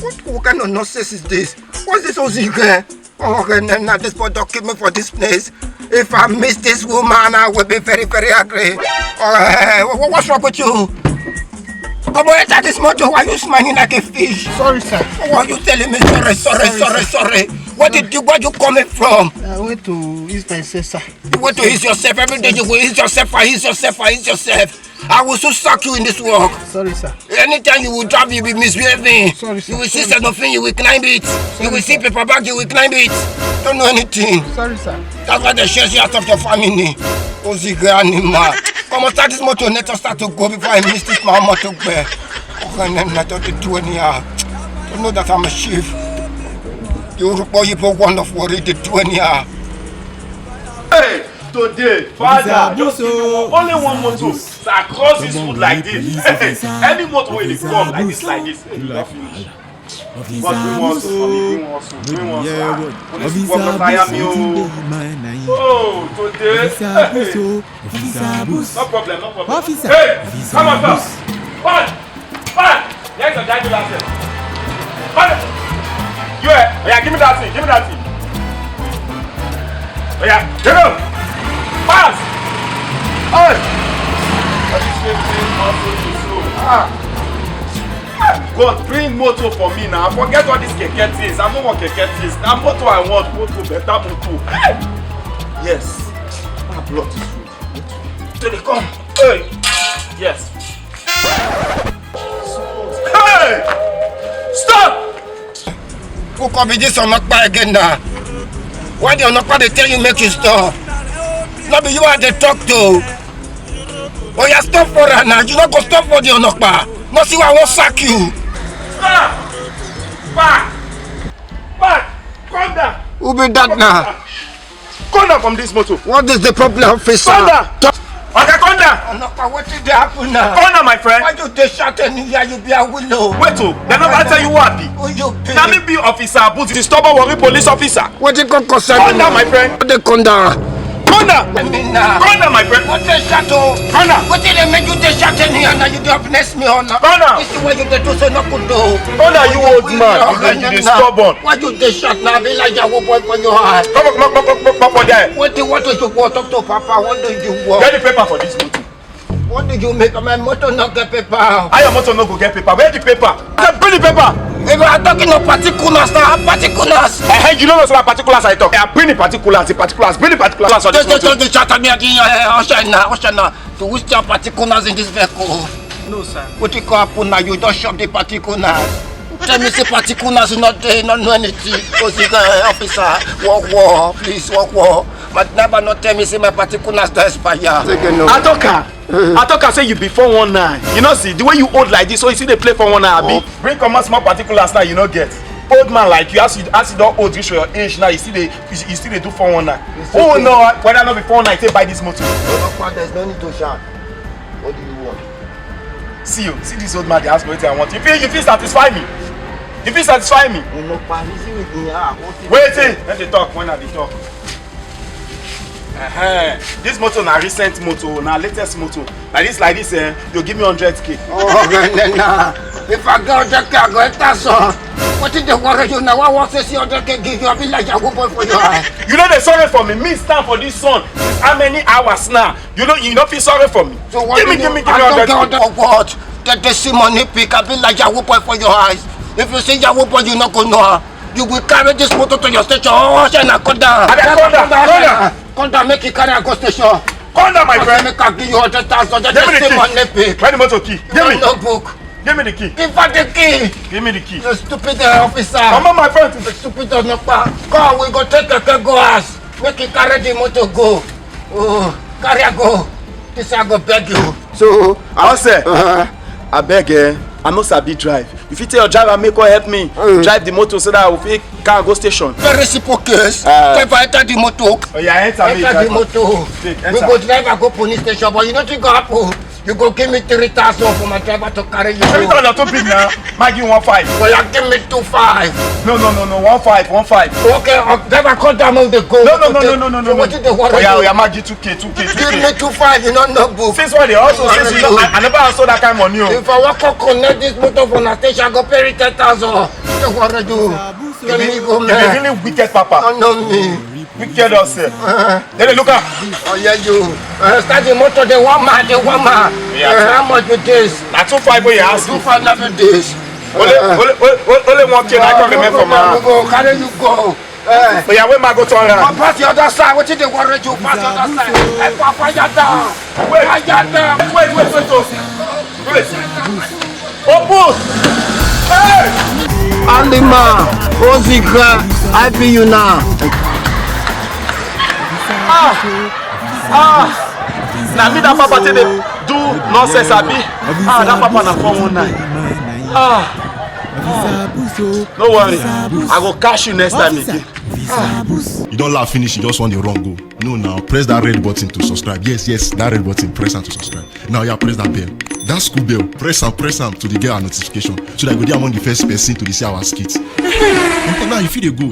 What kind of nonsense is this? What's this Ozige? Oh, okay, now this boy don't keep me for this place. If I miss this woman, I will be very, very angry. What's wrong with you? Come on, enter this motor. Why are you smiling like a fish? Sorry, sir. Why are you telling me sorry? Where you coming from? I went to ease myself, sir. You went to ease yourself. Every day you go ease yourself. I will so suck you in this work. Sorry, sir. Anytime you will drive, you will be misbehaving. Sorry, sir. You will see something, you will climb it. You will see paper bag, you will climb it. Don't know anything. Sorry, sir. That's why they chase you out of your family. Ozige animal. Come on, start this motor. Let us start to go before I miss this mama to bear. Okay, then I don't do anyhow. Don't know that I'm a chief. You people wonderful worry to do anyhow. Hey, today, father, just only one motor that cross this food like this. Any motor will come like this, But we want Oh, today. No problem. Hey, come on, boss. Fine. There's a guy to that. Yeah, give me that thing. Oh yeah, get up. Pass. God, bring motor for me now. Forget all these keke things. I don't want keke things. Now motor I want. Motor, better motor. Yes. My blood is food. So they come. Hey. Yes. Hey! Stop! Who come with this Onokpa again now? Why the Onokpa they tell you make you stop? Not be you are the talk to. Oh yeah, stop for her now. You not go stop for the Onokpa. No see why I won't sack you. Back! Come down! Who be that now? Come down from this motor. What is the problem, officer? Come down! Okay, come down! Onokpa, what did happen now? Come down, my friend! Why you dey shout anywhere you be a willow? Wait till, they never tell you what be. Who you be? Now me be officer, but the stubborn worry police officer. What you go concern? Come down, my friend! What they come down? Come down! I mean now. Come down, my friend! What they shout oh? Come down! What did they make you dey shout anywhere now? You dey finesse me on now? Come down! This is what you dey do so not good do. Come down, you old man! You dey stubborn! Why you dey shout now? Be like your boy for your eye. Come for there! What do you want to go talk to Papa? What do you want? Get the paper for this motor. What did you make? My motor not get paper. I your motor no go get paper. Where the paper? Bring the paper. If you are talking of particulars, now particulars. Hey, you don't know what particulars I talk. Bring the particulars. Bring the particulars on this motor. Just chat at me again. Oshana. To which your particulars in this vehicle? No, sir. What you call happen now? You don't shop the particulars. Tell me say particulars is not there, not know anything. Because you officer, walk, please walk. But never not tell me say my particulars to expire. Atoka say you be 419. You know see the way you old like this, so you see they play 419 abi. Bring come small particulars now you no get. Old man like you, as you don't old reach your age now, you still they do 419. Oh no, whether not be 419, take buy this motor. There's no need to shout. What do you want? See this old man, they ask me what I want. You feel satisfy me. You feel satisfy me. Wait, let me talk when I talk. This motor na recent motor, na latest motor. Like this, you give me 100k. Oh, nah. If I go 100k, I go enter so. What is the worry you now? What wants to see 100k give you? I be like a good boy for your eye. You know they sorry for me. Me stand for this son. How many hours now? You don't feel sorry for me. So give me 100k. What? They see money pick. I be like a good boy for your eyes. If you see your boy, you not gonna know. You will carry this motor to your station. Oh, come down. Come down, make it carry a go station. Come down, my friend. Make I give you 100,000. Give me the key. Where the motor key? Give me. Notebook. Give me the key. Give her the key. Give me the key. You stupid officer. Come on, my friend. The stupid Onokpa. Come, we go take a go house. Make it carry the motor go. Oh, carry a go. This I go beg you. So, I say, I beg I know sabi drive. If you tell your driver, make her help me drive the motor so that I will can go station. Very simple case. If I enter the motor, oh yeah, enter the motor. We go drive and go police station, but you don't think go happen. You go give me 3,000 for my driver to carry you. Every time you're too big now, might give 1.5. So you give me 2,500. No, 1.5. Okay, driver come down on the go. No. So what did they want? Oh yeah, might give 2K. Give me 2,500, you don't know book. Since when they also since you know, I never saw that kind of money. If I want to connect this motor from the station, I go pay 10,000. What want to do? Can me go, You're man? really wicked, Papa. Don't know me. Wicked yourself. Then look at. Oh yeah, you. Start the motor, the one man. Yeah. How much with this? That's 2.5 when you ask. 2,500 days. Only 1K I can remember from her. Go, carry you go. So yeah, when I go to her? Pass the other side. What did they want to do? Pass the other side. Hey, Papa, you're down. Wait. Open. Hey. Alima, Ozika, I be you now. Now me that Papa tell them do nonsense, abi. That Papa na 419. No worry, I go cash you next time again. You don't laugh finish, you just want the wrong go. No, now press that red button to subscribe. Yes, that red button, press and to subscribe. Now yeah, press that bell. That school bell, press and to the get our notification so that you go there among the first person to see our skits. Now you feel the go.